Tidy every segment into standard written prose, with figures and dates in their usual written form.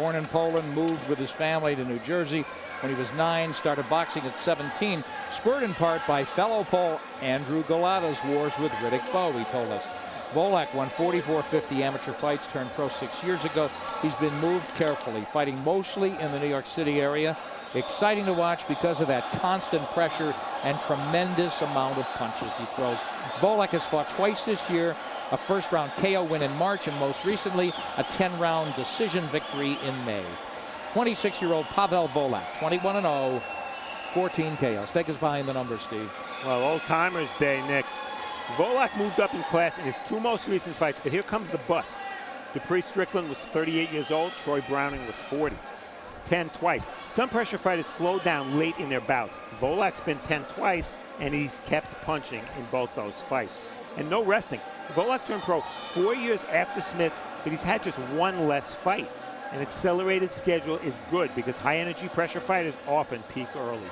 born in Poland, moved with his family to New Jersey when he was 9, started boxing at 17, spurred in part by fellow Pole Andrew Golada's wars with Riddick Bowe, he told us. Wolak won 44-50 amateur fights, turned pro 6 years ago. He's been moved carefully, fighting mostly in the New York City area. Exciting to watch because of that constant pressure and tremendous amount of punches he throws. Wolak has fought twice this year, a first-round KO win in March, and most recently, a 10-round decision victory in May. 26-year-old Pawel Wolak, 21-0, 14 KOs. Take us behind the numbers, Steve. Well, old-timers day, Nick. Wolak moved up in class in his 2 most recent fights, but here comes the but. Dupree Strickland was 38 years old. Troy Browning was 40. 10 twice. Some pressure fighters slow down late in their bouts. Volak's been 10 twice, and he's kept punching in both those fights. And no resting. Wolak turned pro 4 years after Smith, but he's had just 1 less fight. An accelerated schedule is good because high-energy pressure fighters often peak early.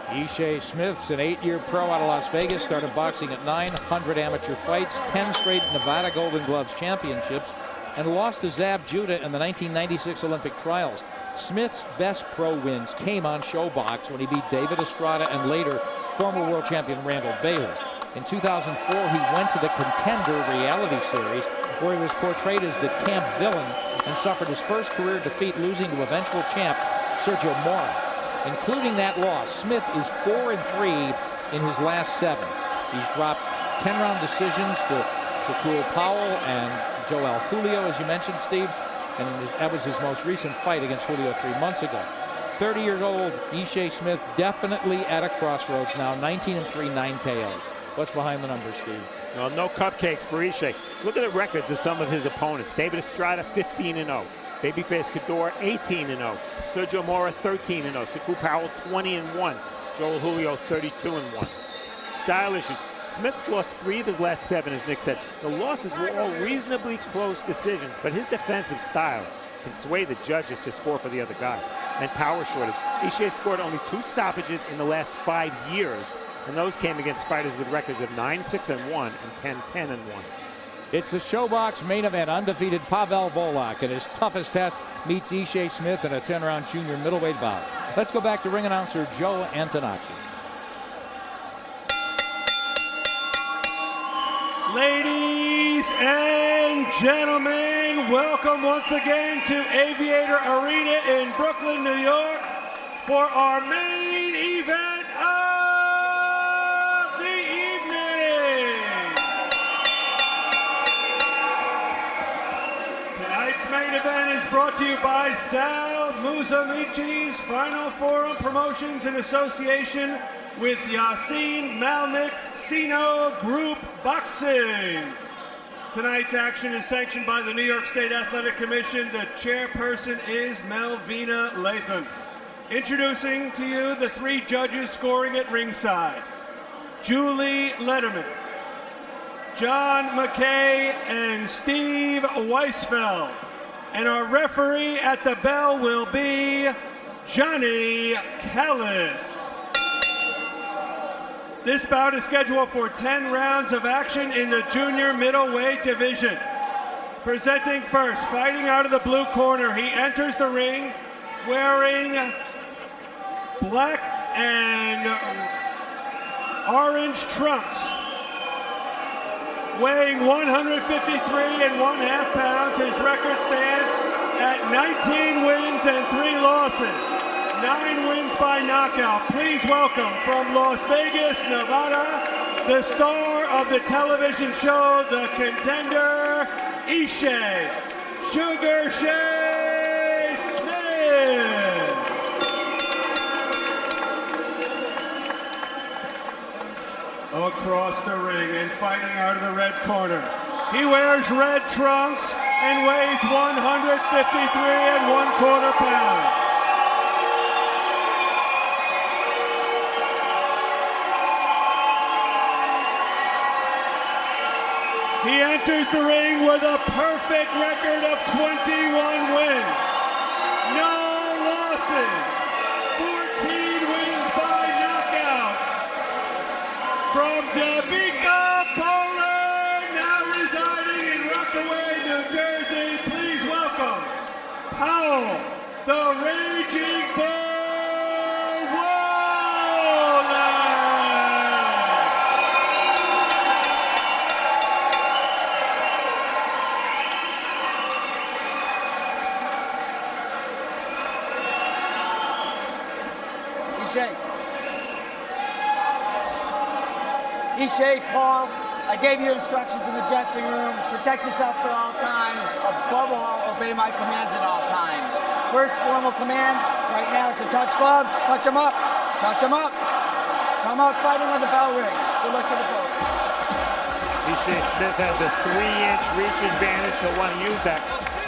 Ishe Smith's an 8-year pro out of Las Vegas, started boxing at 900 amateur fights, 10 straight Nevada Golden Gloves championships, and lost to Zab Judah in the 1996 Olympic trials. Smith's best pro wins came on ShowBox when he beat David Estrada and later former world champion Randall Bailey. In 2004, he went to the Contender reality series where he was portrayed as the camp villain and suffered his first career defeat, losing to eventual champ Sergio Mora. Including that loss, Smith is 4-3 in his last 7. He's dropped 10-round decisions to Shakur Pawel and Joel Julio, as you mentioned, Steve, and that was his most recent fight against Julio 3 months ago. 30-year-old Ishe Smith definitely at a crossroads now, 19-3, 9 KOs. What's behind the numbers, Steve? Well, no cupcakes for Ishe. Look at the records of some of his opponents. David Estrada, 15-0. Babyface Cador, 18-0. Sergio Mora, 13-0. Shakur Pawel, 20-1. Joel Julio, 32-1. Style issues. Smith's lost 3 of his last 7, as Nick said. The losses were all reasonably close decisions, but his defensive style can sway the judges to score for the other guy. And power shortage. Ishe scored only 2 stoppages in the last 5 years, and those came against fighters with records of 9-6-1 and 10-10-1. It's the ShowBox main event. Undefeated Pawel Wolak in his toughest test meets Ishe Smith in a 10-round junior middleweight bout. Let's go back to ring announcer Joe Antonacci. Ladies and gentlemen, welcome once again to Aviator Arena in Brooklyn, New York for our main event of the evening. Tonight's main event is brought to you by Sal Musumeci's Final Forum Promotions in association with Yasin Malnik's Sino Group Boxing. Tonight's action is sanctioned by the New York State Athletic Commission. The chairperson is Melvina Latham. Introducing to you the 3 judges scoring at ringside. Julie Letterman, John McKay, and Steve Weisfeld. And our referee at the bell will be Johnny Callis. This bout is scheduled for 10 rounds of action in the junior middleweight division. Presenting first, fighting out of the blue corner, he enters the ring wearing black and orange trunks. Weighing 153.5 pounds, his record stands at 19 wins and 3 losses. 9 wins by knockout. Please welcome from Las Vegas, Nevada, the star of the television show, The Contender, Ishe Sugar Shay Smith. Across the ring and fighting out of the red corner, he wears red trunks and weighs 153.25 pounds. He enters the ring with a perfect record of 21 wins, no losses, 14 wins by knockout. From Topeka, Poland, now residing in Rockaway, New Ishe, Paul, I gave you instructions in the dressing room. Protect yourself at all times. Above all, obey my commands at all times. First formal command right now is to touch gloves. Touch them up. Touch them up. Come out fighting when the bell rings. Good luck to the boat. Ishe Smith has a 3-inch reach advantage. He'll want to use that.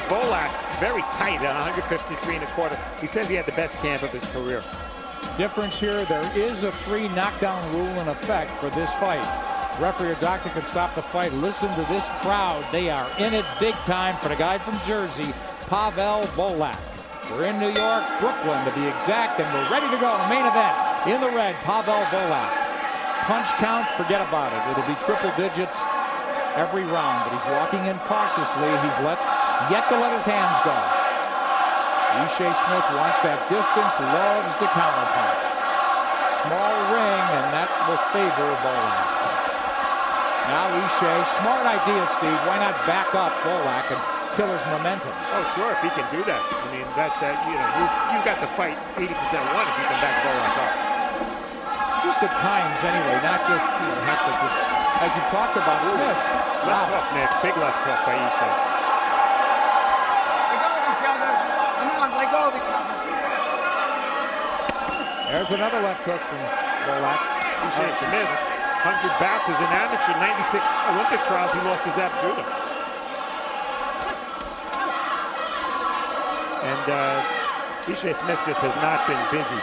Wolak, very tight at 153.25. He says he had the best camp of his career. Difference here, there is a 3 knockdown rule in effect for this fight. Referee or doctor can stop the fight. Listen to this crowd. They are in it big time for the guy from Jersey, Pawel Wolak. We're in New York, Brooklyn to be exact, and we're ready to go. Main event in the red, Pawel Wolak. Punch count, forget about it. It'll be triple digits every round, but he's walking in cautiously. He's yet to let his hands go. Ishe Smith wants that distance, loves the counterpunch. Small ring, and that will favor Wolak. Now Ishe, smart idea, Steve. Why not back up Wolak and kill his momentum? Oh, sure, if he can do that. I mean, you've got the fight 80% won if you can back Wolak up. Just at times, anyway, not just have to. As you talked about Smith. Left hook, Nick. Big left hook by Ishe. Let go of each other. Come on, let go of each other. There's another left hook from Wolak. Ishe Smith, 100 bouts as an amateur, 96 Olympic trials. He lost to Zab Judah. And Ishe Smith just has not been busy.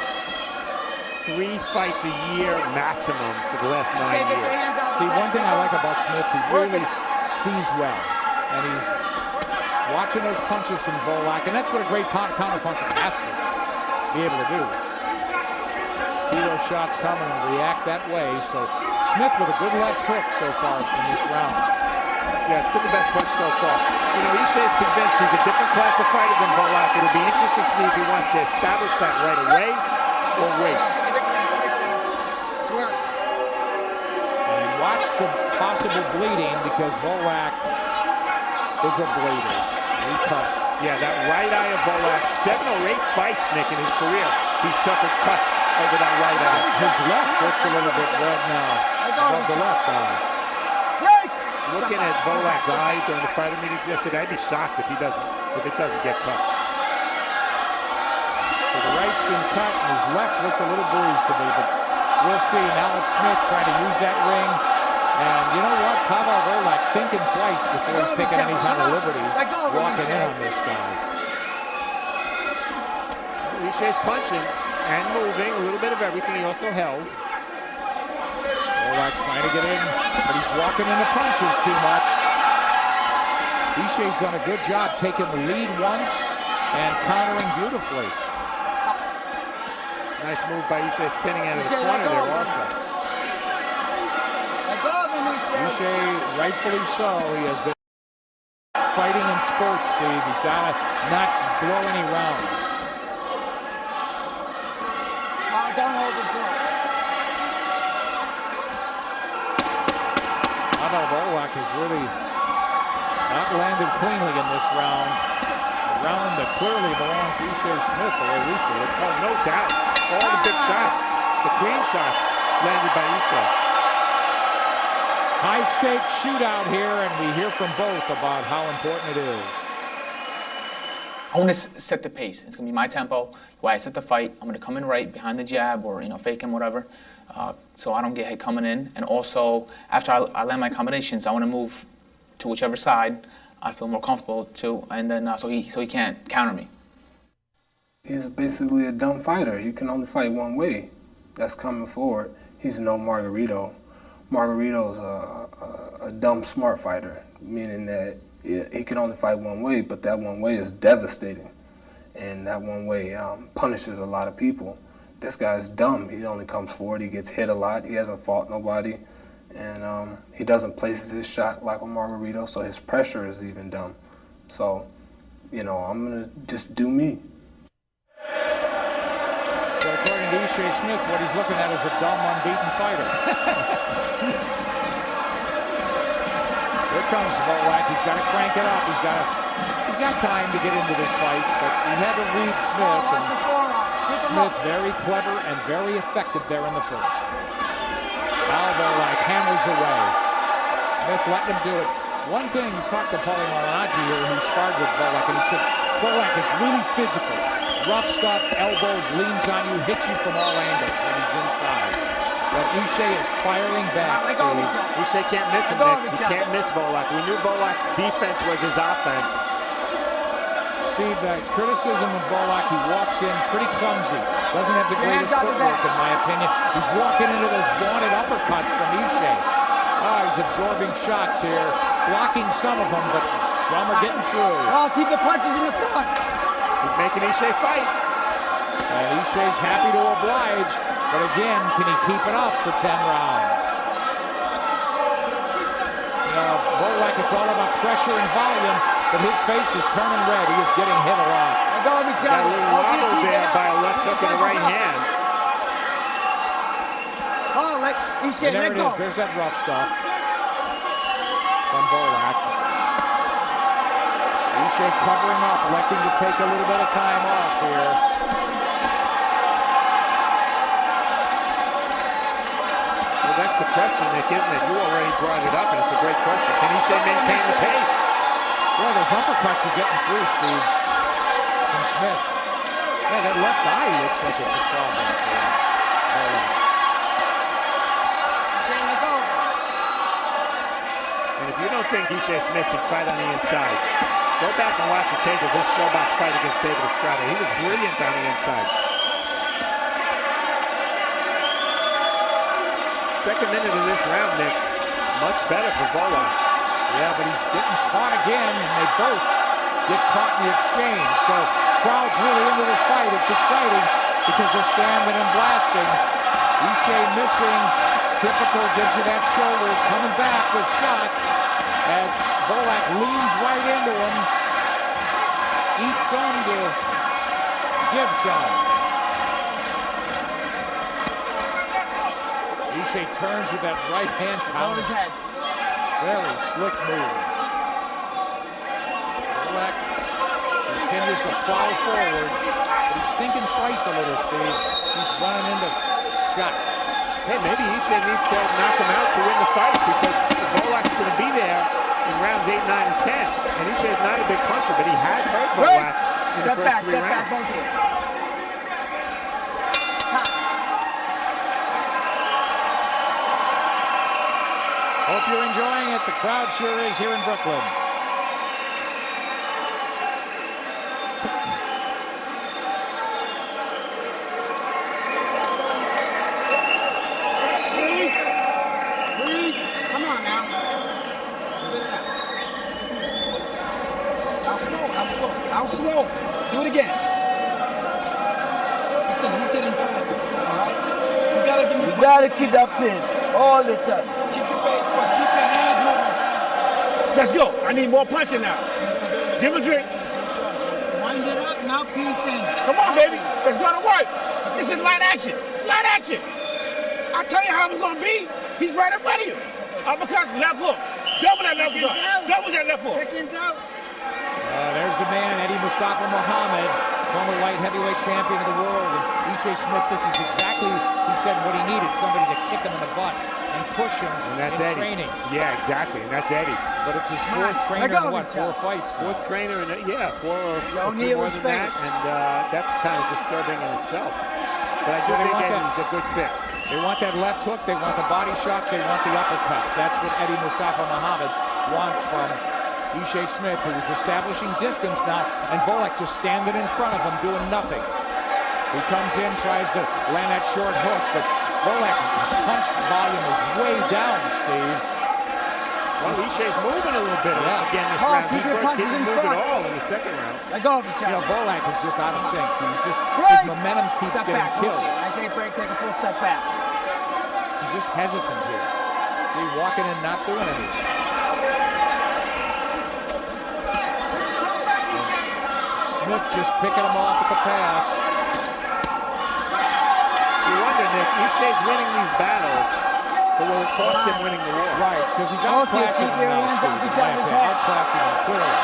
3 fights a year maximum for the last 9 years. See, one thing I like about Smith, he really sees well. And he's watching those punches from Wolak, and that's what a great counterpuncher has to be able to do. See those shots coming and react that way. So Smith with a good left hook so far in this round. Yeah, it's been the best punch so far. Ishe is convinced he's a different class of fighter than Wolak. It'll be interesting to see if he wants to establish that right away or wait. And watch the possible bleeding because Wolak is a bleeder. He cuts. Yeah, that right eye of Wolak, 7 or 8 fights, Nick, in his career, he suffered cuts over that right eye. His left looks a little bit red now above the left eye. Looking at Wolak's eye during the fighter meetings yesterday, I'd be shocked if it doesn't get cut. So the right's been cut, and his left looked a little bruised to me, but we'll see. Now it's Smith trying to use that ring. And you know what? Pawel Wolak thinking twice before he's taking any kind of liberties walking in on this guy. Ishe's punching and moving, a little bit of everything. He also held. Wolak trying to get in, but he's walking into punches too much. Ishe's done a good job taking the lead once and countering beautifully. Nice move by Ishe, spinning out of the corner there also. Ishe, rightfully so, he has been fighting in spurts, Steve. He's got to not blow any rounds. Don't hold his ground. Pawel Wolak has really not landed cleanly in this round. A round that clearly belongs to Ishe Smith, the way we see it. Oh, no doubt. All the big shots, the clean shots, landed by Ishe. High-stakes shootout here, and we hear from both about how important it is. I want to set the pace. It's going to be my tempo. The way I set the fight, I'm going to come in right behind the jab or, fake him, whatever, so I don't get hit coming in. And also, after I land my combinations, I want to move to whichever side I feel more comfortable to, and then so he can't counter me. He's basically a dumb fighter. You can only fight one way. That's coming forward. He's no Margarito. Margarito's a dumb, smart fighter, meaning that he can only fight one way, but that one way is devastating. And that one way punishes a lot of people. This guy's dumb. He only comes forward. He gets hit a lot. He hasn't fought nobody. And he doesn't place his shot like a Margarito, so his pressure is even dumb. So, I'm going to just do me. So according to Ishe Smith, what he's looking at is a dumb, unbeaten fighter. Here comes Wolak. He's got to crank it up. He's got time to get into this fight, but he had to read Smith. And Smith very clever and very effective there in the first. Now Wolak hammers away. Smith letting him do it. One thing, you talked to Paulie Malignaggi here, who sparred with Wolak, and he said, Wolak is really physical. Rough stuff, elbows, leans on you, hits you from all angles when he's inside. But Ishe is firing back. Ishe can't miss him, Nick. He can't miss Wolak. We knew Wolak's defense was his offense. Steve, criticism of Wolak, he walks in pretty clumsy. Doesn't have the greatest footwork, in my opinion. He's walking into those vaunted uppercuts from Ishe. Oh, he's absorbing shots here, blocking some of them, but some are getting through. Oh, keep the punches in the front. He's making Ishe fight. And Ishe's happy to oblige, but again, can he keep it up for 10 rounds? You know, Wolak, it's all about pressure and volume, but his face is turning red. He is getting hit a lot. Got a little wobble there by a left hook and a right hand. Oh, Ishe, And there it is. There's that rough stuff from Wolak. Ishe covering up, electing to take a little bit of time off here. Well, that's the question, Nick, isn't it? You already brought it up, and it's a great question. Can Ishe maintain the pace? Well, those uppercuts are getting through, Steve, from Smith. Yeah, that left eye looks like it's a problem for Wolak. And if you don't think Ishe Smith can fight on the inside, go back and watch the tape of his showbox fight against David Estrada. He was brilliant on the inside. Second minute of this round, Nick, much better for Wolak. Yeah, but he's getting caught again, and they both get caught in the exchange. So crowd's really into this fight. It's exciting because they're standing and blasting. Ishe missing. Typical, gives you that shoulder, coming back with shots as Wolak leans right into him. Eats some to give some. Ishe turns with that right hand counter. his head. Very slick move. Wolak continues to plow forward, but he's thinking twice a little, Steve. He's running into shots. Hey, maybe Ishe needs to knock him out to win the fight because Wolak's going to be there in rounds 8, 9, and 10. And Ishe's not a big puncher, but he has hurt Wolak in the first 3 rounds. Both of you. Hope you're enjoying it. The crowd sure is here in Brooklyn. Breathe. Come on now. Spit it out. How slow? Do it again. Listen, he's getting tired. All right? You gotta keep that pace all the time. Keep your hands moving. Let's go. I need more punching now. Give him a drink. Wind it up, mouthpiece in. Come on, baby. It's gonna work. This is light action. Light action. I'll tell you how it's gonna be. He's right in front of you. Uppercut, left hook. Double that left hook. Double that left hook. Seconds out. There's the man, Eddie Mustafa Muhammad, former light heavyweight champion of the world. And Ishe Smith, this is exactly, he said, what he needed, somebody to kick him in the butt and push him And that's in Eddie. training. Yeah, exactly, and that's Eddie. But it's his fourth trainer in what, 4 fights? Fourth trainer, and yeah, 4 or a few O'Neal more his than that, face. and that's kind of disturbing in itself. But I do So they think want that- Eddie's a good fit. They want that left hook, they want the body shots, they want the uppercuts. That's what Eddie Mustafa Muhammad wants from Ishe Smith, who is establishing distance now, and Wolak just standing in front of him, doing nothing. He comes in, tries to land that short hook, but Wolak punch volume is way down, Steve. Well, Ishe's moving a little bit again this round. Keep your punches didn't in move front. at all in the second round. Let go of each You know, other. Wolak is just out of sync. He's just, Break. his momentum keeps Step getting back. killed. I say break, take a full step back. He's just hesitant here. He's walking in, not doing anything. Smith just picking him off at the pass. You wonder, Nick, Ishe's winning these battles, but will it cost him winning the war? Right, because he's Both you outclassing keep him your now, hands Steve, off in each my other's opinion. heads. Outclassing him clearly.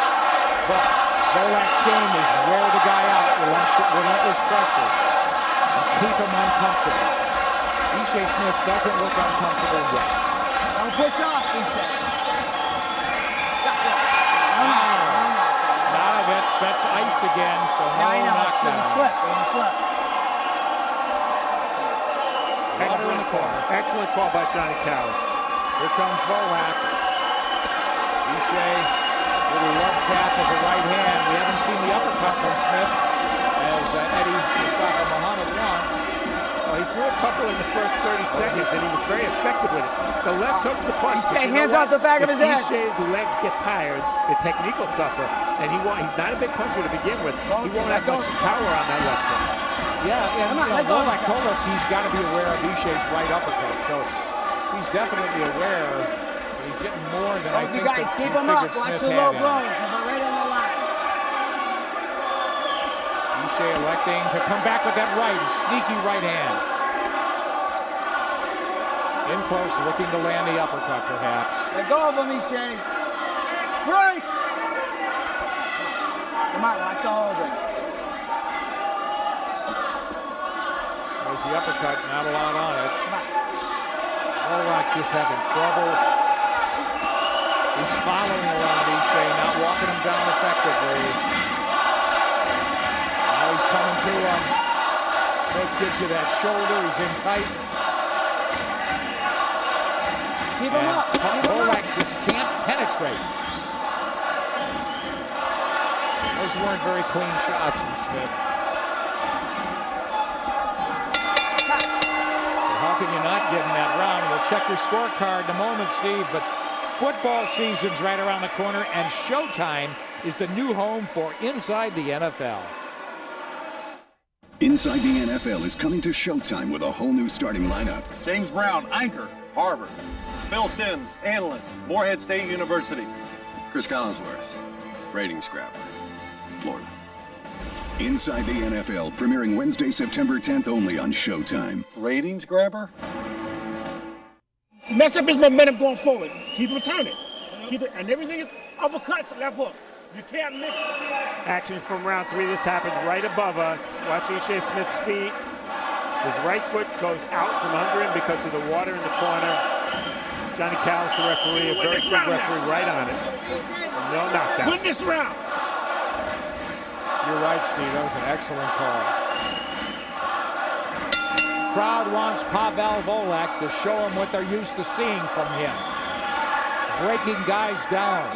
But Wolak's game is wear the guy out, relentless pressure, and keep him uncomfortable. Ishe Smith doesn't look uncomfortable yet. Don't push off, Ishe. Wow. That's ice again, so no I know. It's knockdown. a slip. It's a slip. Excellent call by Johnny Callis. Here comes Wolak. Ishe with a love tap of the right hand. We haven't seen the uppercut from Smith as Eddie Mustafa Muhammad wants. Well, he threw a couple in the first 30 seconds, and he was very effective with it. The left hook's the punch. Ishe hands out the back of his head. Ishe's legs get tired, the technique will suffer, and he's not a big puncher to begin with. He won't have much power on that left hook. Yeah, and Wolak told us he's got to be aware of Ishe's right uppercut, so he's definitely aware. He's getting more than I think. You guys keep him up. Watch the low blows. We're right on the line. Ishe electing to come back with that right, sneaky right hand. In close, looking to land the uppercut, perhaps. Let go of him, Ishe. Break! Come on, watch all of it. There's the uppercut, not a lot on it. Wolak just having trouble. He's following around Ishe, not walking him down effectively. Now he's coming to him. Smith gives you that shoulder, he's in tight. Keep him up. Wolak just can't penetrate. Those weren't very clean shots from Smith. How can you not give him that round? We'll check your scorecard in a moment, Steve, but football season's right around the corner, and Showtime is the new home for Inside the NFL. Inside the NFL is coming to Showtime with a whole new starting lineup. James Brown, anchor, Harvard. Phil Simms, analyst, Morehead State University. Chris Collinsworth, ratings grabber, Florida. Inside the NFL, premiering Wednesday, September 10th only on Showtime. Ratings grabber? Mess up his momentum going forward. Keep him turning. Keep it, and everything is uppercuts, left hook. You can't miss it. Action from round 3. This happened right above us. Watch Ishe Smith's feet. His right foot goes out from under him because of the water in the corner. Johnny Callis, the referee, a very good referee, right on it. No knockdown. Win this round. You're right, Steve. That was an excellent call. Crowd wants Pawel Wolak to show them what they're used to seeing from him. Breaking guys down.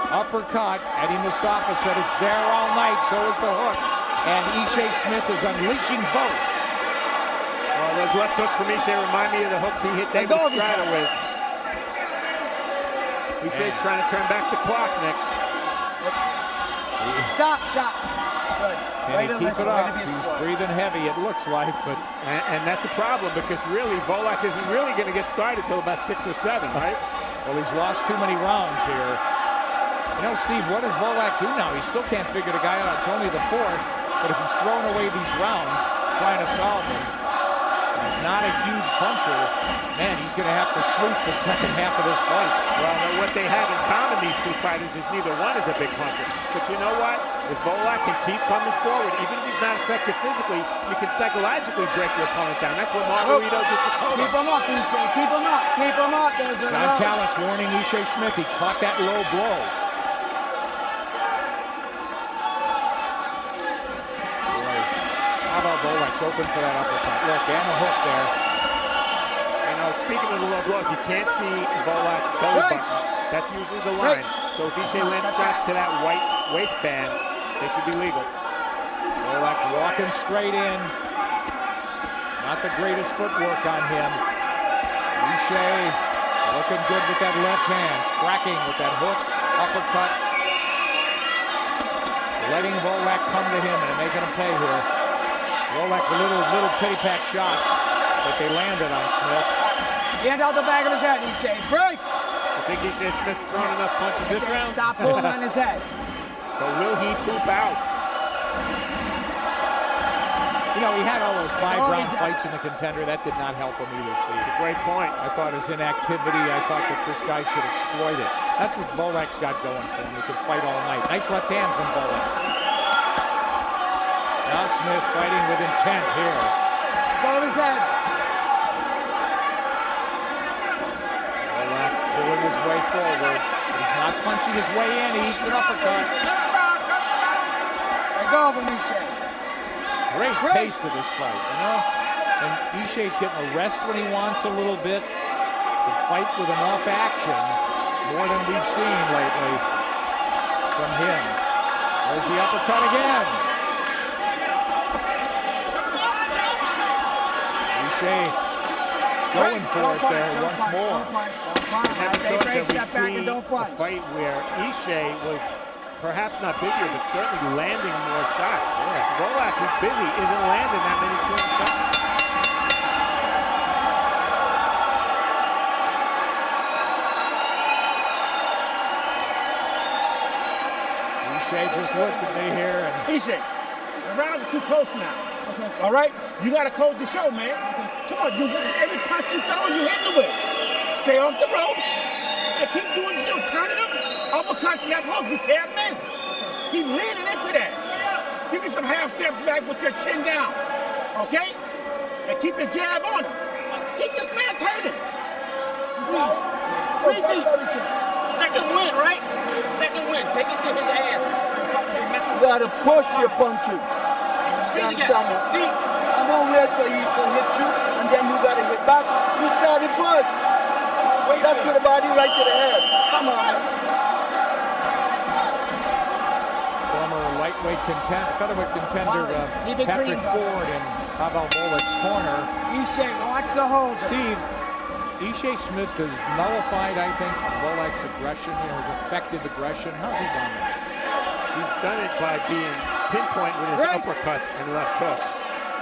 Uppercut. Eddie Mustafa said it's there all night, so is the hook. And Ishe Smith is unleashing both. Well, those left hooks from Ishe remind me of the hooks he hit David Estrada with. Ishe's trying to turn back the clock, Nick. Stop. Good. Can he keep it up? He's breathing heavy, it looks like, but... And that's a problem, because really, Wolak isn't really going to get started till about 6 or 7, right? Well, he's lost too many rounds here. You know, Steve, what does Wolak do now? He still can't figure the guy out. It's only the 4th, but if he's throwing away these rounds, trying to solve them, and he's not a huge puncher, man, he's going to have to sweep the second half of this fight. Well, what they have in common, these two fighters, is neither one is a big puncher. But you know what? If Wolak can keep coming forward, even if he's not effective physically, you can psychologically break your opponent down. That's what Margarito did to Cotto. Keep him up, Ishe. Keep him up. Keep him up. John Callis warning Ishe Smith. He caught that low blow. How about Wolak's open for that uppercut? Look, and the hook there. You know, speaking of the low blows, you can't see Wolak's belly button. That's usually the line. So if Ishe lands shots to that white waistband, they should be legal. Wolak walking straight in. Not the greatest footwork on him. Ishe looking good with that left hand. Cracking with that hook, uppercut. Letting Wolak come to him and making him pay here. Wolak with little pity-pat shots that they landed on Smith. Hand out the back of his head, Ishe. Break! I think Ishe Smith's thrown enough punches this round. Stop pulling on his head. But will he poop out? You know, he had all those 5-round fights in the Contender. That did not help him either, Steve. It's a great point. I thought his inactivity, I thought that this guy should exploit it. That's what Wolak's got going for him. He can fight all night. Nice left hand from Wolak. Now Smith fighting with intent here. Go to his head. forward. He's not punching his way in. He eats an uppercut. Let go of him, Ishe. Great pace to this fight, you know? And Ishe's getting a rest when he wants a little bit. The fight with enough action, more than we've seen lately from him. There's the uppercut again. Ishe going for it there once more. Never thought that we'd see a fight where Ishe was perhaps not busier, but certainly landing more shots. Yeah. Wolak, who's busy, isn't landing that many clean shots. Ishe just looked at me here. And Ishe, the rounds are too close now. Okay. All right? You got to close the show, man. Come on, every punch you throw, you hit the whip. Stay off the ropes and keep doing this. Turn it up. Uppercuts, left hook. You can't miss. He's leaning into that. Give me some half steps back with your chin down. Okay? And keep the jab on him. Keep this man turning. Second win, right? Second win. Take it to his ass. You gotta push your punches. You understand me? You don't wait for he to hit you, and then you gotta hit back. You started first. Left to the body, right to the head. Come on, man. former featherweight contender Patrick Ford in Pawel Wolak's corner. Ishe, watch the hold. Steve, Ishe Smith has nullified, I think, Wolak's aggression, his effective aggression. How's he done that? He's done it by being pinpoint with his uppercuts and left hooks.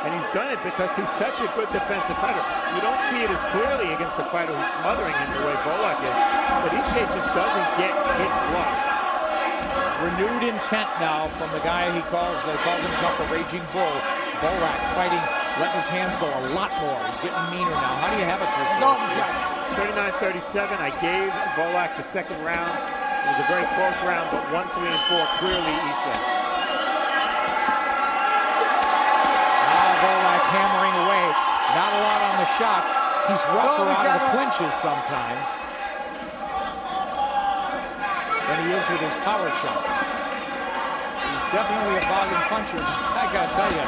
And he's done it because he's such a good defensive fighter. You don't see it as clearly against a fighter who's smothering him the way Wolak is. But Ishe just doesn't get hit flush. Renewed intent now from the guy they call himself a raging bull. Wolak fighting, letting his hands go a lot more. He's getting meaner now. How do you have it for 39-37. I gave Wolak the second round. It was a very close round, but 1, 3, and 4 clearly Ishe. Wolak hammering away. Not a lot on the shots. He's rougher out of the clinches sometimes than he is with his power shots. He's definitely a volume puncher. I gotta tell you,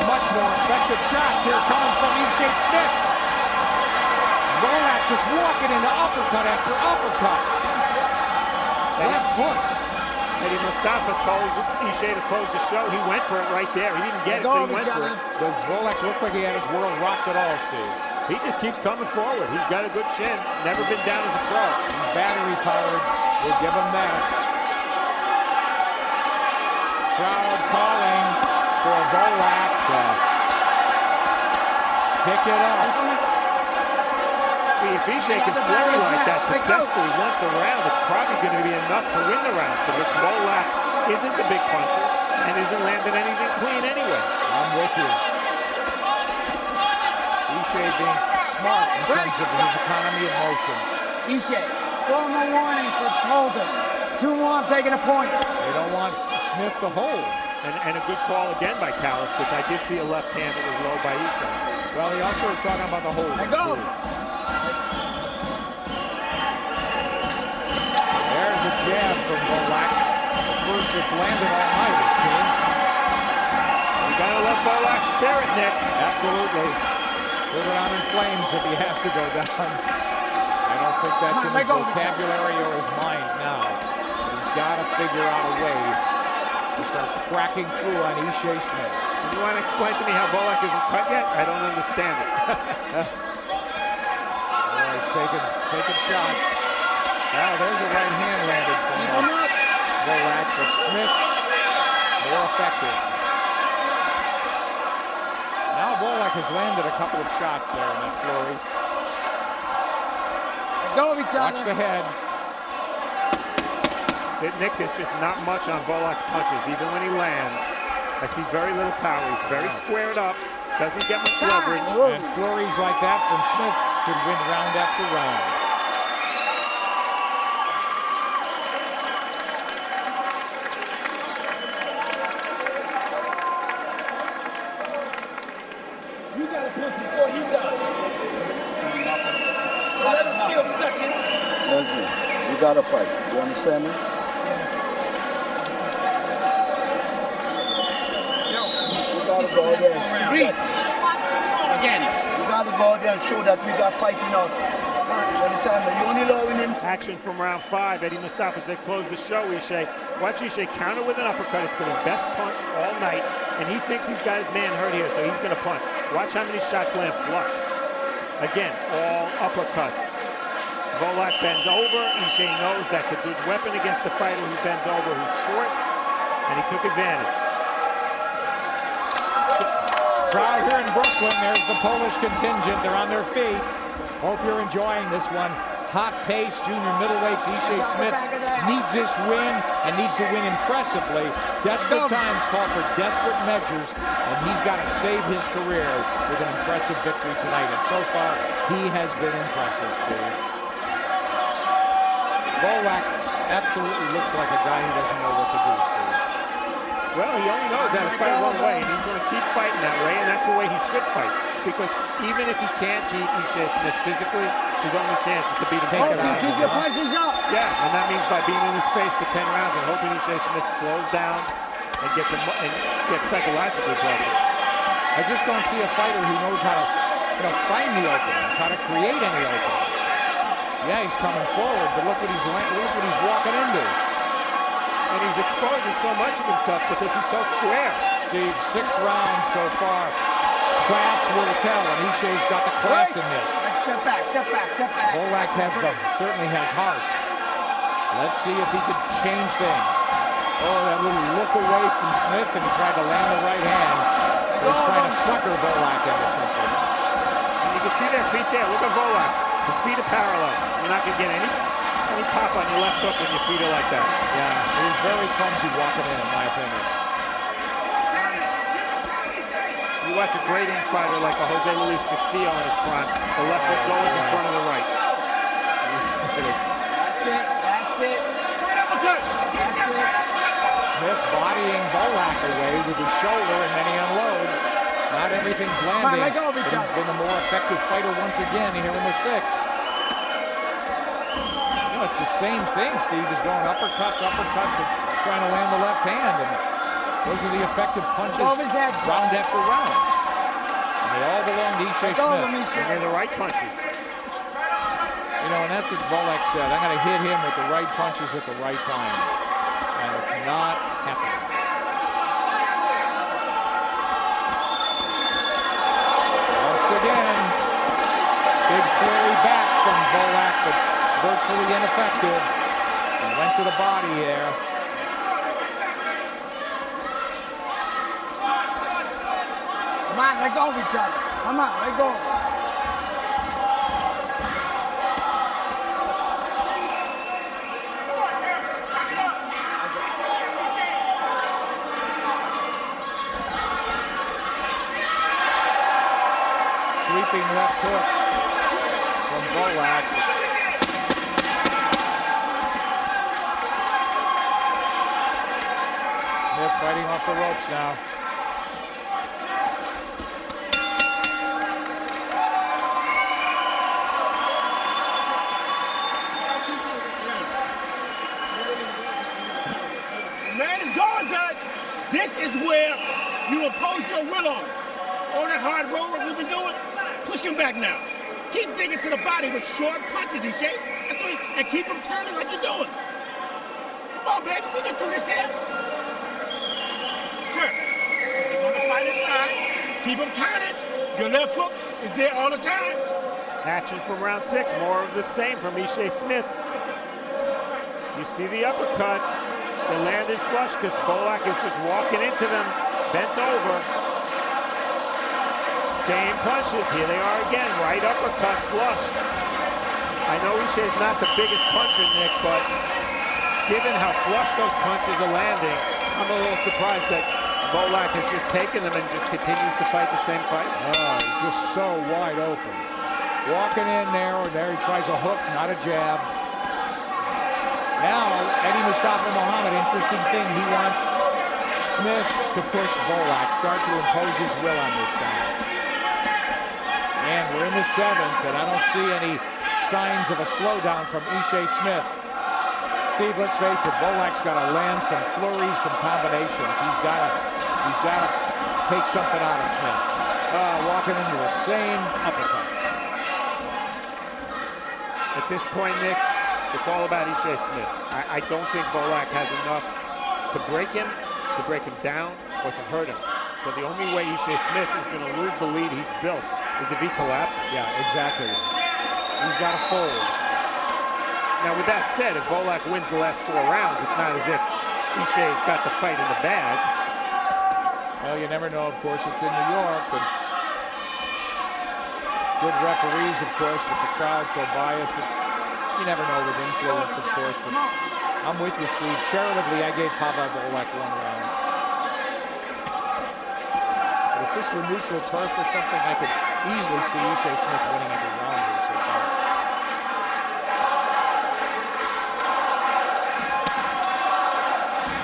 much more effective shots here coming from Ishe Smith. Wolak just walking into uppercut after uppercut. Left hooks. Eddie Mustafa told Ishe to close the show. He went for it right there. He didn't get it, but he went for it. Does Wolak look like he had his world rocked at all, Steve? He just keeps coming forward. He's got a good chin. Never been down as a pro. He's battery powered. We'll give him that. Crowd calling for Wolak to pick it up. See, if Ishe can flurry like that successfully once a round, it's probably going to be enough to win the round, because Wolak isn't the big puncher and isn't landing anything clean anyway. I'm with you. Ishe being smart in terms of his economy of motion. Ishe, formal warning for Tobin. 2-1, taking a point. They don't want Smith to hold. And a good call again by Callis, because I did see a left hand that was low by Ishe. Well, he also was talking about the hold. Let go. There's a jab from Wolak. The first that's landed all night, it seems. You gotta love Wolak's spirit, Nick. Absolutely. Put it on in flames if he has to go down. I don't think that's in his vocabulary or his mind now. But he's got to figure out a way to start cracking through on Ishe Smith. You want to explain to me how Wolak isn't cut yet? I don't understand it. He's taking shots. Now there's a right hand landed from Wolak, but Smith more effective. Now Wolak has landed a couple of shots there in that flurry. Watch the head. Nick, there's just not much on Wolak's punches. Even when he lands, I see very little power. He's very squared up, doesn't get much leverage. And flurries like that from Smith could win round after round. You got to punch before he does. Let him steal seconds. Listen. You gotta fight. You understand me? You gotta go out there and see that. Again. You gotta go out there and show that we got fight in us. You understand me? You only allowing him. Action from round 5. Eddie Mustafa said close the show, Ishe. Watch Ishe counter with an uppercut. It's been his best punch all night, and he thinks he's got his man hurt here, so he's going to punch. Watch how many shots land flush. Again, all uppercuts. Wolak bends over. Ishe knows that's a good weapon against the fighter who bends over, who's short, and he took advantage. Crowd here in Brooklyn. There's the Polish contingent. They're on their feet. Hope you're enjoying this one. Hot pace, junior middleweights. Ishe Smith needs this win and needs to win impressively. Desperate times call for desperate measures, and he's got to save his career with an impressive victory tonight. And so far, he has been impressive, Steve. Wolak absolutely looks like a guy who doesn't know what to do, Steve. Well, he only knows how to fight one way, and he's going to keep fighting that way, and that's the way he should fight. Because even if he can't beat Ishe Smith physically, his only chance is to beat him physically. Keep your punches up. Yeah, and that means by being in his face for 10 rounds and hoping Ishe Smith slows down and gets psychologically broken. I just don't see a fighter who knows how to find the openings, how to create any openings. Yeah, he's coming forward, but look what he's walking into. And he's exposing so much of himself because he's so square. Steve, 6 rounds so far. Class will tell, and Ishe's got the class in this. Step back. Wolak certainly has heart. Let's see if he can change things. Oh, that little look away from Smith, and he tried to land the right hand. So he's trying to sucker Wolak into something. And you can see their feet there. Look at Wolak. His feet are parallel. You're not going to get any pop on your left hook when your feet are like that. Yeah, he's very clumsy walking in my opinion. You watch a great fighter like a Jose Luis Castillo in his prime. The left hook's always in front of the right. That's it. Smith bodying Wolak away with his shoulder, and then he unloads. Not everything's landing. He's been a more effective fighter once again here in the 6th. It's the same thing, Steve. He's going uppercuts, and trying to land the left hand. And those are the effective punches round after round. And they all belong to Ishe Smith. And they're the right punches. You know, and that's what Wolak said. I'm going to hit him with the right punches at the right time. And it's not happening. Once again, big flurry back from Wolak, but virtually ineffective. And went to the body there. Come on, let go of each other. Come on, let go. Sweeping left hook from Wolak. Smith fighting off the ropes now. Man is gone, Judge. This is where you impose your will on him. All that hard road work we've been doing, push him back now. Keep digging to the body with short punches, Ishe. And keep him turning like you're doing. Come on, baby, we can do this here. Sure. You're going to fight his side. Keep him turning. Your left hook is there all the time. Action from round 6. More of the same from Ishe Smith. You see the uppercuts. They landed flush because Wolak is just walking into them, bent over. Same punches. Here they are again. Right uppercut, flush. I know Ishe's not the biggest puncher, Nick, but given how flush those punches are landing, I'm a little surprised that Wolak has just taken them and just continues to fight the same fight. Oh, he's just so wide open. Walking in there he tries a hook, not a jab. Now, Eddie Mustafa Muhammad, interesting thing, he wants Smith to push Wolak, start to impose his will on this guy. And we're in the 7th, and I don't see any signs of a slowdown from Ishe Smith. Steve, let's face it, Wolak's got to land some flurries, some combinations. He's got to take something out of Smith. Walking into the same uppercuts. At this point, Nick, it's all about Ishe Smith. I don't think Wolak has enough to break him down, or to hurt him. So the only way Ishe Smith is going to lose the lead he's built is if he collapses. Yeah, exactly. He's got to fold. Now, with that said, if Wolak wins the last 4 rounds, it's not as if Ishe's got the fight in the bag. Well, you never know, of course. It's in New York. And good referees, of course, but the crowd's so biased. You never know with influence, of course. But I'm with you, Steve. Charitably, I gave Pawel Wolak 1 round. But if this were neutral turf or something, I could easily see Ishe Smith winning every round here so far.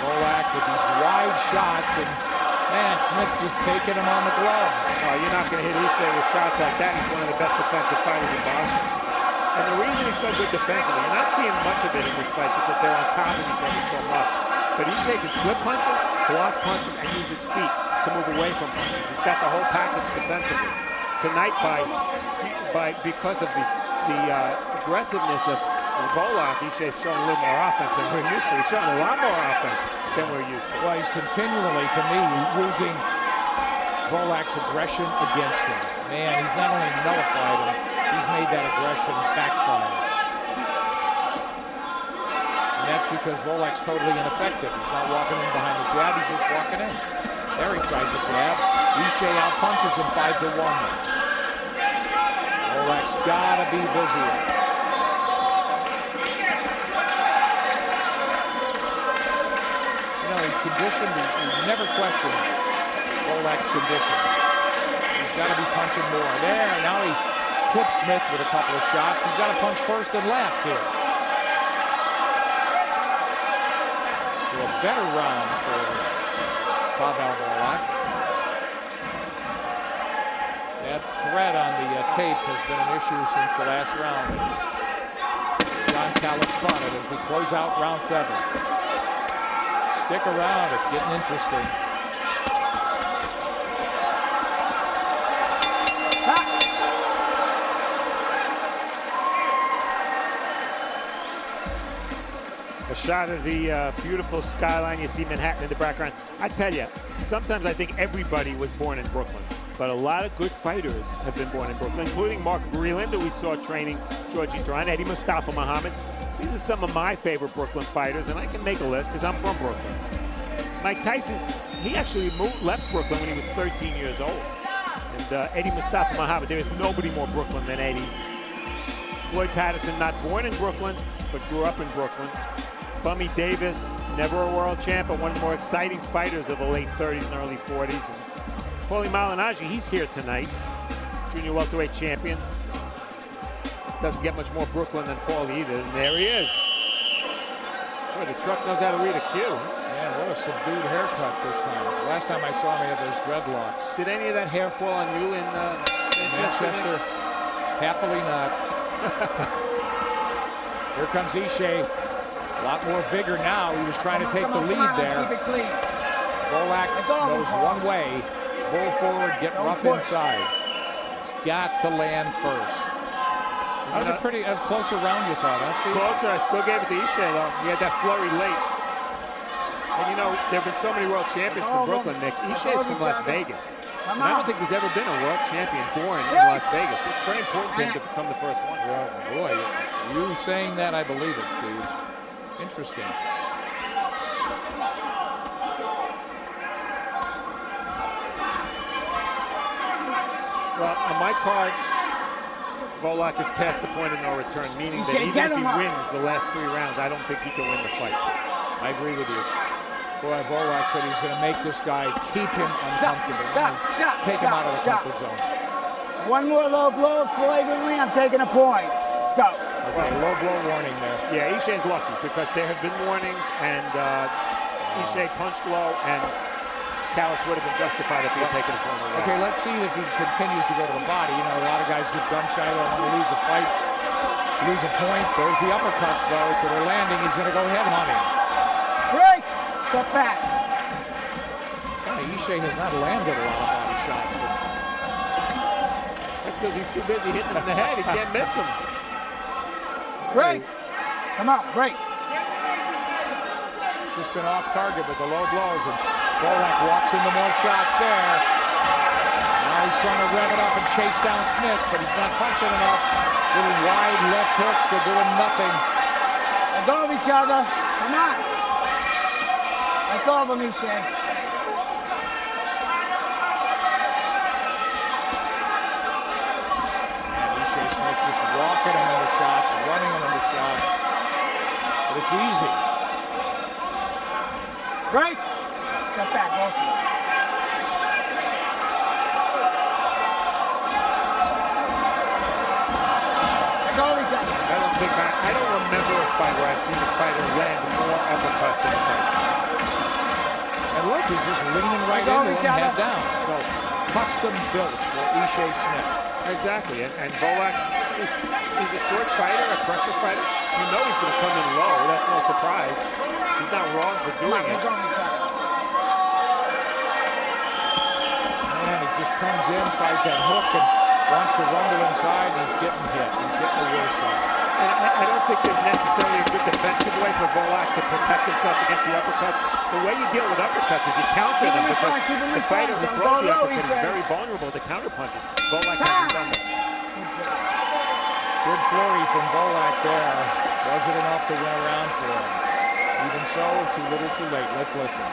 Wolak with these wide shots, and man, Smith just taking him on the gloves. Oh, you're not going to hit Ishe with shots like that. He's one of the best defensive fighters in boxing. And the reason he's so good defensively, you're not seeing much of it in this fight because they're on top of each other so much. But Ishe can slip punches, block punches, and use his feet to move away from punches. He's got the whole package defensively. Tonight, because of the aggressiveness of Wolak, Ishe's showing a little more offense than we're used to. He's showing a lot more offense than we're used to. Well, he's continually, to me, using Wolak's aggression against him. Man, he's not only nullified him, he's made that aggression backfire. And that's because Wolak's totally ineffective. He's not walking in behind the jab, he's just walking in. There he tries a jab. Ishe out-punches him 5-1. Wolak's gotta be busier. He's conditioned. He's never questioned Wolak's condition. He's got to be punching more. There, now he clips Smith with a couple of shots. He's got to punch first and last here. So a better round for Pawel Wolak. That threat on the tape has been an issue since the last round. John Callis caught it as we close out round 7. Stick around, it's getting interesting. A shot of the beautiful skyline. You see Manhattan in the background. I tell you, sometimes I think everybody was born in Brooklyn, but a lot of good fighters have been born in Brooklyn, including Mark Breland, who we saw training Georgie Duran, Eddie Mustafa Muhammad. These are some of my favorite Brooklyn fighters, and I can make a list because I'm from Brooklyn. Mike Tyson, he actually left Brooklyn when he was 13 years old. And Eddie Mustafa Muhammad, there is nobody more Brooklyn than Eddie. Floyd Patterson, not born in Brooklyn, but grew up in Brooklyn. Bummy Davis, never a world champ, but one of the more exciting fighters of the late 30s and early 40s. And Paulie Malignaggi, he's here tonight, junior welterweight champion. Doesn't get much more Brooklyn than Paulie either, and there he is. Boy, the truck knows how to read a cue. Man, what a subdued haircut this time. Last time I saw him, he had those dreadlocks. Did any of that hair fall on you in Manchester? Happily not. Here comes Ishe. A lot more vigor now. He was trying to take the lead there. Keep it clean. Wolak knows one way. Bull forward, get rough inside. He's got to land first. That was a pretty closer round, you thought, huh, Steve? Closer. I still gave it to Ishe, though. He had that flurry late. And you know, there have been so many world champions from Brooklyn, Nick. Ishe's from Las Vegas. And I don't think there's ever been a world champion born in Las Vegas. It's very important for him to become the first one. Well, boy, you saying that, I believe it, Steve. Interesting. Well, on my card, Wolak has passed the point of no return, meaning that even if he wins the last 3 rounds, I don't think he can win the fight. I agree with you. Boy, Wolak said he's going to make this guy keep him uncomfortable. Take him out of the comfort zone. One more low blow, flagrantly, I'm taking a point. Let's go. Okay, low blow warning there. Yeah, Ishe's lucky because there have been warnings, and Ishe punched low, and Callis would have been justified if he had taken a corner. Okay, let's see if he continues to go to the body. You know, a lot of guys get gun shy, don't want to lose a fight, lose a point. There's the uppercuts, though, so they're landing. He's going to go head hunting. Break! Step back. Ishe has not landed a lot of body shots. That's because he's too busy hitting him in the head. He can't miss him. Break! Come on, break. Just been off target with the low blows, and Wolak walks into more shots there. Now he's trying to rev it up and chase down Smith, but he's not punching enough. Little wide left hooks, they're doing nothing. Let go of each other. Come on. Let go of him, Ishe. And Ishe Smith just walking him into shots, running him into shots. But it's easy. Break. Step back, both of you. Let go of each other. I don't remember a fight where I've seen a fighter land more uppercuts in a fight. And look, he's just leaning right into him, head down. So, custom built for Ishe Smith. Exactly, and Wolak, he's a short fighter, a pressure fighter. You know he's going to come in low. That's no surprise. He's not wrong for doing it. Let go of each other. And he just comes in, tries that hook, and wants to rumble inside, and he's getting hit. He's getting the rear side. And I don't think there's necessarily a good defensive way for Wolak to protect himself against the uppercuts. The way you deal with uppercuts is you counter them, because the fighter who throws the uppercut is very vulnerable to counter punches. Wolak hasn't done that. Good flurry from Wolak there. Wasn't enough to win a round for him. Even so, too little too late. Let's listen.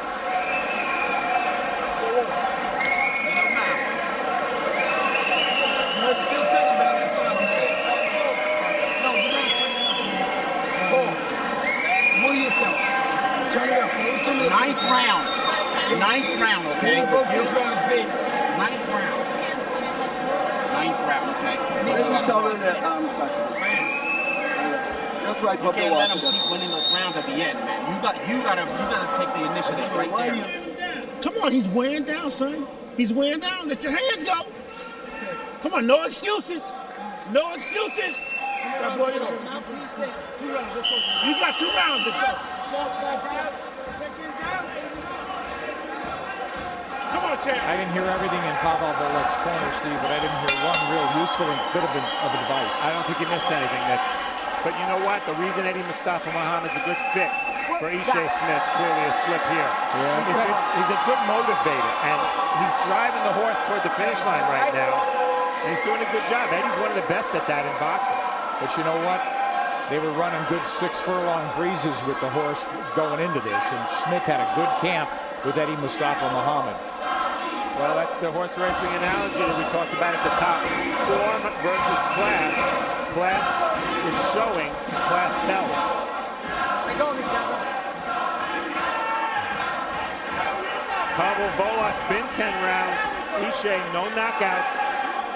Turn it up. Ninth round. Ninth round, okay? Both these rounds big. Ninth round. Ninth round, okay? That's right, You can't let him keep winning those rounds at the end, man. You gotta take the initiative right there. Come on, he's wearing down, son. He's wearing down. Let your hands go. Come on, no excuses. No excuses. That boy, you know. 2 rounds. Let's go. You got 2 rounds. Let's go. Come on, Chad. I didn't hear everything in Pawel Wolak's corner, Steve, but I didn't hear one real useful bit of advice. I don't think you missed anything, Nick. But you know what? The reason Eddie Mustafa Muhammad's a good fit for Ishe Smith, clearly a slip here. He's a good motivator, and he's driving the horse toward the finish line right now. And he's doing a good job. Eddie's one of the best at that in boxing. But you know what? They were running good 6-furlong breezes with the horse going into this, and Smith had a good camp with Eddie Mustafa Muhammad. Well, that's the horse racing analogy that we talked about at the top. Form versus class. Class is showing, class tells. Let go of each other. Pawel Wolak's been 10 rounds. Ishe, no knockouts,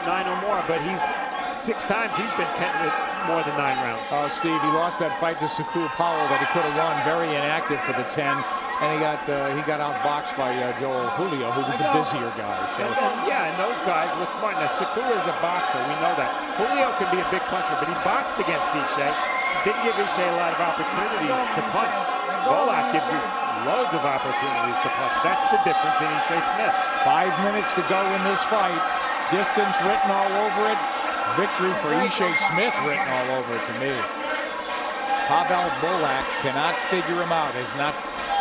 9 or more, but 6 times he's been 10 with more than 9 rounds. Oh, Steve, he lost that fight to Sakul Pawel that he could have won, very inactive for the 10. And he got outboxed by Joel Julio, who was the busier guy. So. And those guys were smart. Now, Sakura is a boxer. We know that. Julio can be a big puncher, but he boxed against Ishe. Didn't give Ishe a lot of opportunities to punch. Wolak gives you loads of opportunities to punch. That's the difference in Ishe Smith. 5 minutes to go in this fight. Distance written all over it. Victory for Ishe Smith written all over it to me. Pawel Wolak cannot figure him out.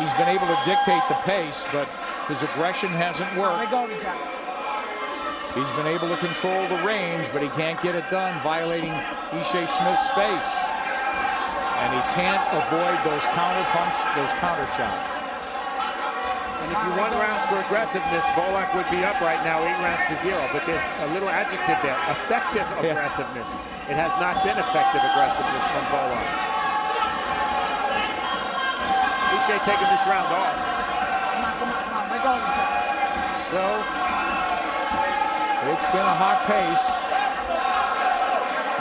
He's been able to dictate the pace, but his aggression hasn't worked. He's been able to control the range, but he can't get it done, violating Ishe Smith's space. And he can't avoid those counter shots. And if you won rounds for aggressiveness, Wolak would be up right now 8 rounds to 0. But there's a little adjective there, effective aggressiveness. It has not been effective aggressiveness from Wolak. Ishe taking this round off. Come on. Let go of each other. So, it's been a hot pace.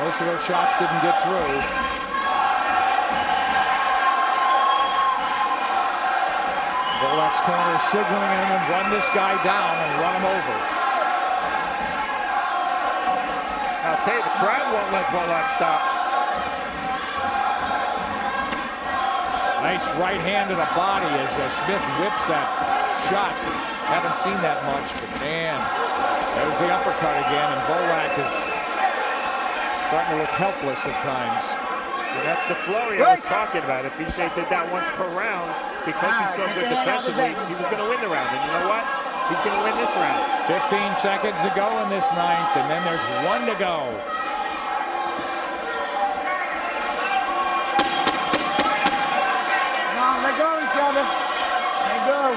Most of those shots didn't get through. Wolak's corner signaling him and run this guy down and run him over. I'll tell you, the crowd won't let Wolak stop. Nice right hand to the body as Smith whips that shot. Haven't seen that much, but man, there's the uppercut again, and Wolak is starting to look helpless at times. And that's the flurry I was talking about. If Ishe did that once per round, because he's so good defensively, he was going to win the round. And you know what? He's going to win this round. 15 seconds to go in this ninth, and then there's one to go. Come on, let go of each other. Let go.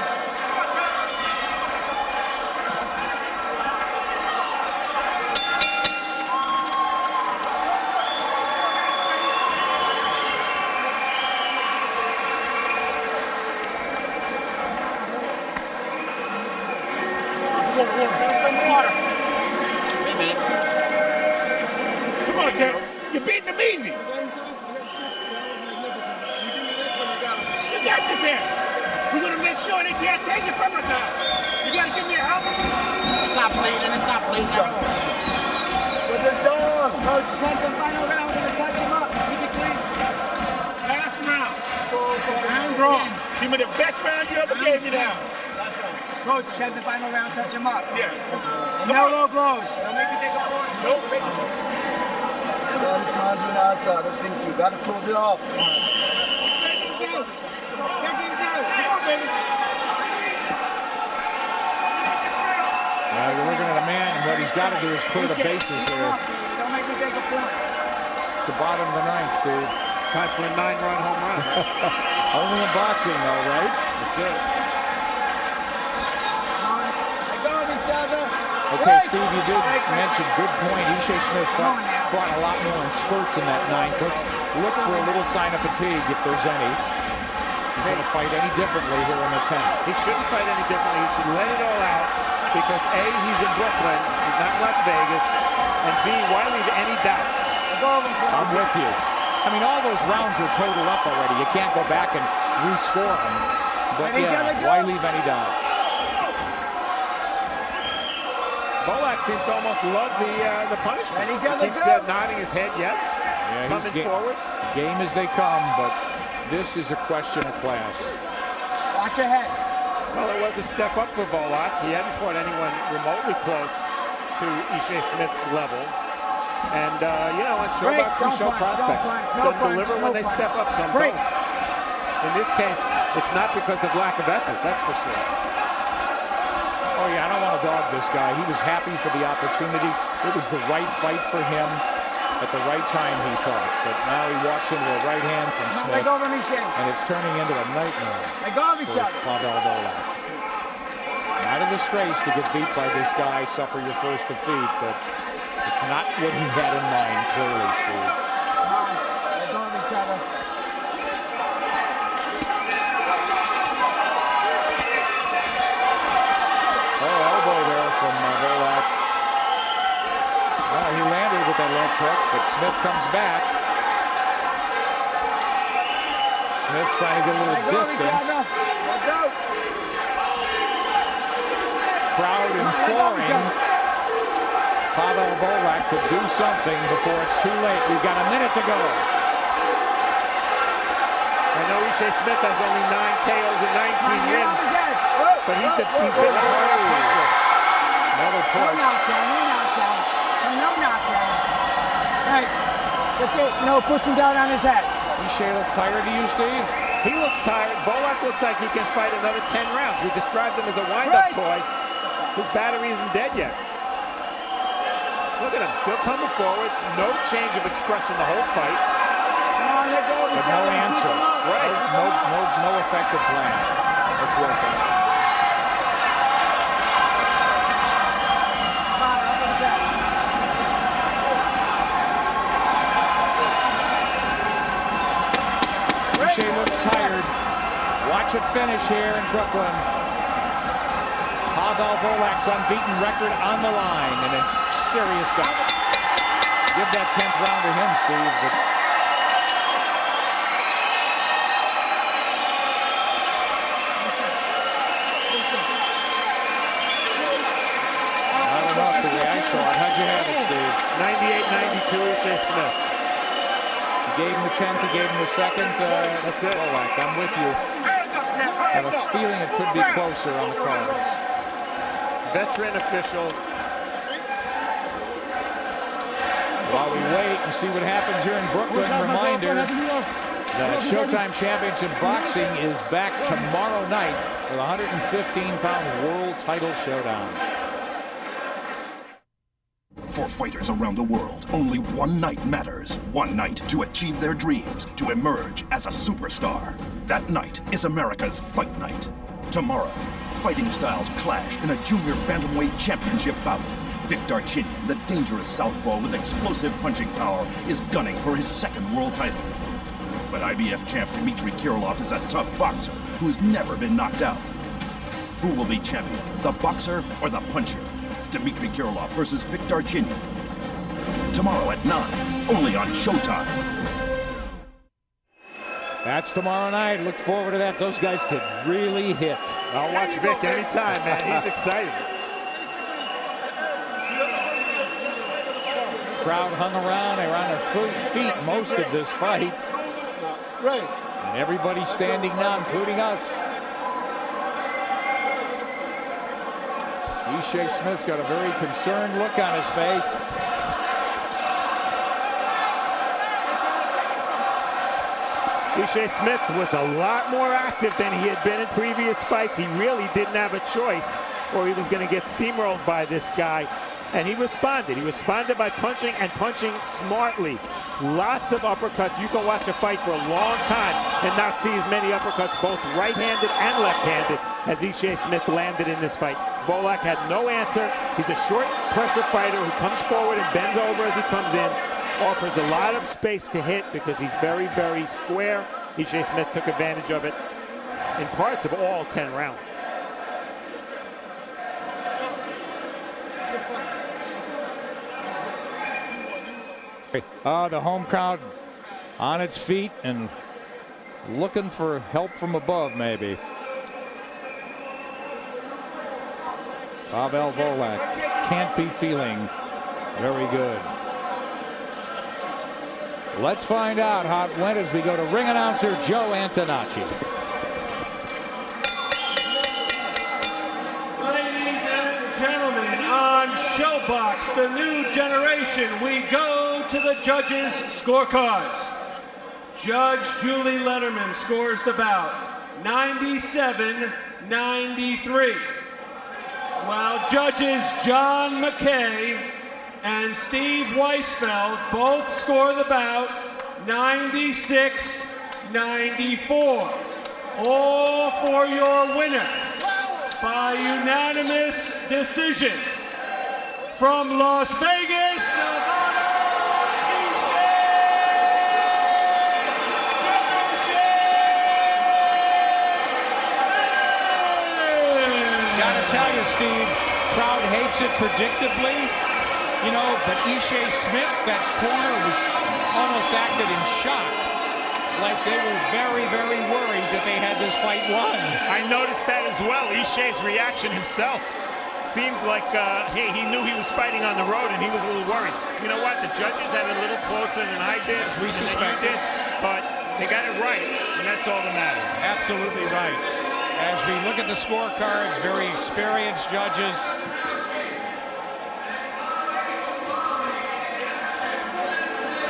Come on, Terry. You're beating them easy. You got this here. We're going to make sure they can't take it from us now. You got to give me a help. It's not bleeding. It's not bleeding at all. Put this down. Coach, send the final round. We're going to touch him up. Keep it clean. Last round. Hands wrong. Give me the best round you ever gave me now. Coach, send the final round. Touch him up. Yeah. No low blows. Don't make me take a point. Nope. This man's doing outside. I think you got to close it off. You're looking at a man, and what he's got to do is clear the bases here. Don't make me take a point. It's the bottom of the ninth, Steve. Time for a 9-run home run. Only in boxing, though, right? That's it. Let go of each other. Okay, Steve, you did mention, good point. Ishe Smith fought a lot more in spurts in that ninth. Let's look for a little sign of fatigue, if there's any. He's going to fight any differently here in the 10th. He shouldn't fight any differently. He should let it all out because A, he's in Brooklyn, he's not in Las Vegas, and B, why leave any doubt? I'm with you. I mean, all those rounds are totaled up already. You can't go back and rescore them. But yeah, why leave any doubt? Wolak seems to almost love the punishment. He keeps nodding his head, yes. Yeah, coming forward. Game as they come, but this is a question of class. Watch your heads. Well, it was a step up for Wolak. He hadn't fought anyone remotely close to Ishe Smith's level. And, you know, on Showbox, we show prospects. Some deliver when they step up, some don't. In this case, it's not because of lack of effort, that's for sure. Oh, yeah, I don't want to dog this guy. He was happy for the opportunity. It was the right fight for him at the right time, he thought. But now he walks into a right hand from Smith, and it's turning into a nightmare for Pawel Wolak. Not a disgrace to get beat by this guy, suffer your first defeat, but it's not what he had in mind, clearly, Steve. Let go of each other. Oh, elbow there from Wolak. Well, he landed with that left hook, but Smith comes back. Smith's trying to get a little distance. Crowd imploring Pawel Wolak to do something before it's too late. We've got a minute to go. I know Ishe Smith has only 9 KOs and 19 wins, but he's been a hard puncher. Another push. No knockdown. Right. That's it. No pushing down on his head. Ishe look tired to you, Steve? He looks tired. Wolak looks like he can fight another 10 rounds. We described him as a wind-up toy. His battery isn't dead yet. Look at him, still coming forward. No change of expression the whole fight. But no answer. Right. No effective plan. It's working. Ishe looks tired. Watch it finish here in Brooklyn. Pawel Wolak's unbeaten record on the line, and a serious guy. Give that 10th round to him, Steve. But to Ishe Smith. He gave him the 10th, he gave him the 2nd. That's it. Wolak, I'm with you. I have a feeling it could be closer on the cards. Veteran officials. While we wait and see what happens here in Brooklyn, reminder that Showtime Championship Boxing is back tomorrow night with a 115-pound world title showdown. For fighters around the world, only one night matters. One night to achieve their dreams, to emerge as a superstar. That night is America's Fight Night. Tomorrow, fighting styles clash in a junior bantamweight championship bout. Vic Darchinyan, the dangerous southpaw with explosive punching power, is gunning for his 2nd world title. But IBF champ Dmitry Kirillov is a tough boxer who's never been knocked out. Who will be champion, the boxer or the puncher? Dmitry Kirillov versus Vic Darchinyan. Tomorrow at 9, only on Showtime. That's tomorrow night. Look forward to that. Those guys could really hit. I'll watch Vic anytime, man. He's excited. Crowd hung around. They were on their feet most of this fight. Right. And everybody's standing now, including us. Ishe Smith's got a very concerned look on his face. Ishe Smith was a lot more active than he had been in previous fights. He really didn't have a choice, or he was going to get steamrolled by this guy. And he responded. He responded by punching, and punching smartly. Lots of uppercuts. You can watch a fight for a long time and not see as many uppercuts, both right-handed and left-handed, as Ishe Smith landed in this fight. Wolak had no answer. He's a short pressure fighter who comes forward and bends over as he comes in. Offers a lot of space to hit because he's very, very square. Ishe Smith took advantage of it in parts of all 10 rounds. The home crowd on its feet and looking for help from above, maybe. Pawel Wolak can't be feeling very good. Let's find out how it went as we go to ring announcer Joe Antonacci. Ladies and gentlemen, on ShowBox, the new generation, we go to the judges' scorecards. Judge Julie Letterman scores the bout 97-93. While judges John McKay and Steve Weisfeld both score the bout 96-94. All for your winner by unanimous decision from Las Vegas, Nevada, Gotta tell you, Steve, crowd hates it predictably. You know, but Ishe Smith, that corner was almost acted in shock. Like they were very, very worried that they had this fight won. I noticed that as well. Ishe's reaction himself seemed like, hey, he knew he was fighting on the road and he was a little worried. You know what? The judges had it a little closer than I did. As we suspected. But they got it right, and that's all that matters. Absolutely right. As we look at the scorecards, very experienced judges.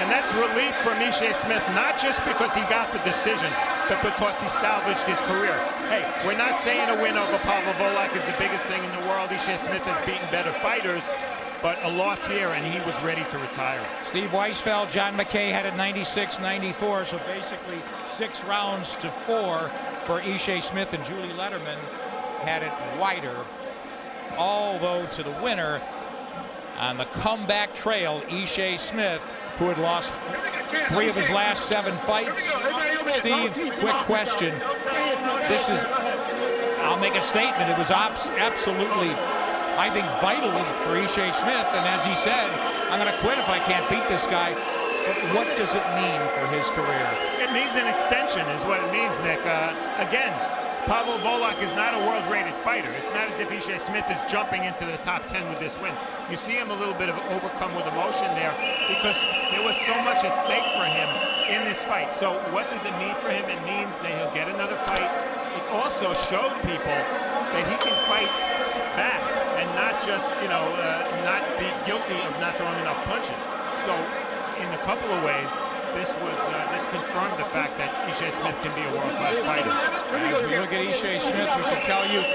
And that's relief from Ishe Smith, not just because he got the decision, but because he salvaged his career. Hey, we're not saying a win over Pawel Wolak is the biggest thing in the world. Ishe Smith has beaten better fighters, but a loss here, and he was ready to retire. Steve Weisfeld, John McKay had it 96-94, so basically 6 rounds to 4 for Ishe Smith, and Julie Letterman had it wider. Although to the winner on the comeback trail, Ishe Smith, who had lost 3 of his last 7 fights. Steve, quick question. This is, I'll make a statement, it was absolutely, I think, vital for Ishe Smith, and as he said, I'm going to quit if I can't beat this guy. But what does it mean for his career? It means an extension is what it means, Nick. Again, Pawel Wolak is not a world-rated fighter. It's not as if Ishe Smith is jumping into the top 10 with this win. You see him a little bit of overcome with emotion there because there was so much at stake for him in this fight. So what does it mean for him? It means that he'll get another fight. It also showed people that he can fight back and not just, not be guilty of not throwing enough punches. So in a couple of ways, this confirmed the fact that Ishe Smith can be a world-class fighter. As we look at Ishe Smith, we should tell you